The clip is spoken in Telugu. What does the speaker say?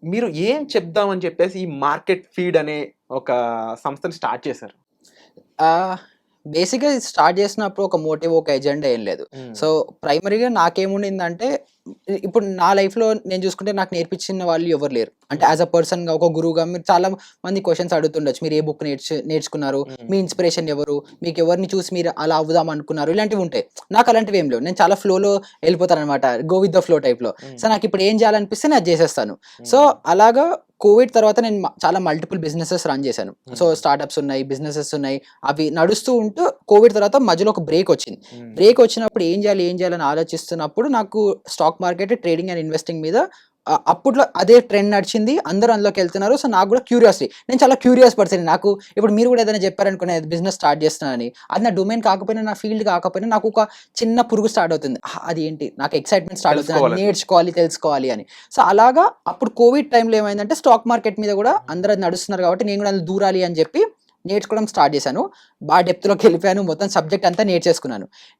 మీరు ఏం చెప్దామని చెప్పేసి ఈ మార్కెట్ ఫీడ్ అనే ఒక సంస్థని స్టార్ట్ చేశారు? బేసిక్‌గా ఇది స్టార్ట్ చేసినప్పుడు ఒక మోటివ్, ఒక ఎజెండా ఏం లేదు. హ్మ్. సో, ప్రైమరీగా నాకేముండిందంటే ఇప్పుడు నా లైఫ్‌లో నేను చూసుకుంటే నాకు నేర్పించిన వాళ్ళు ఎవరు లేరు. అంటే హ్మ్. యాస్ ఎ పర్సన్‌గా ఒక గురువుగా మీరు చాలా మంది క్వెషన్స్ అడుగుతుండొచ్చు. మీరు ఏ బుక్ నేర్చుకున్నారు? హ్మ్. మీ ఇన్‌స్పిరేషన్ ఎవరు? మీకు ఎవరిని చూసి మీరు అలా అవుదాం అనుకున్నారు? ఇలాంటివి ఉంటాయి. నాకు అలాంటివి ఏం లేవు. నేను చాలా ఫ్లోలో ఎళ్ళిపోతాననమాట. గో విత్ ద ఫ్లో టైప్‌లో. సో, హ్మ్. నాకిప్పుడు ఏం చేయాలనిపిస్తే నేను అది చేసేస్తాను. సో, హ్మ్. అలాగా కోవిడ్ తర్వాత నేను చాలా మల్టిపుల్ బిజినెసెస్ రన్ చేశాను. సో, హ్మ్. స్టార్టప్స్ ఉన్నాయి, బిజినెసెస్ ఉన్నాయి. అవి నడుస్తూ ఉంటూ కోవిడ్ తర్వాత మధ్యలో ఒక బ్రేక్ వచ్చింది. హ్మ్. బ్రేక్ వచ్చినప్పుడు ఏం చేయాలి? ఏం చేయాలని ఆలోచిస్తున్నప్పుడు నాకు stock market, trading and investing మీద అప్పట్లో అదే ట్రెండ్ నడిచింది. అందరూ అందులోకెళ్తున్నారు. సో, నాకు కూడా క్యూరియాసిటీ. నేను చాలా క్యూరియస్ పర్సన్‌ని. నాకు ఇప్పుడు మీరు కూడా ఏదైనా చెప్పారనుకోండి బిజినెస్ స్టార్ట్ చేస్తున్నానని. అది నా డొమైన్ కాకపోయినా, నా ఫీల్డ్ కాకపోయినా నాకు ఒక చిన్న పురుగు స్టార్ట్ అవుతుంది. అదేంటి? నాకు ఎక్సైట్‌మెంట్ స్టార్ట్ అవుతుంది. అది తెలుసుకోవాలని. నేర్చుకోవాలి, తెలుసుకోవాలి అని. సో, అలాగా అప్పుడు కోవిడ్ టైమ్‌లో ఏమైందంటే స్టాక్ మార్కెట్ మీద కూడా హ్మ్. అందరూ అది నడుస్తున్నారు కాబట్టి నేను కూడా అందులో దూరాలి అని చెప్పి నేర్చుకోవడం స్టార్ట్ చేశాను. డెప్త్‌లోకెళ్ళిపోయాను. మొత్తం సబ్జెక్ట్ అంతా నేర్చేసుకున్నాను.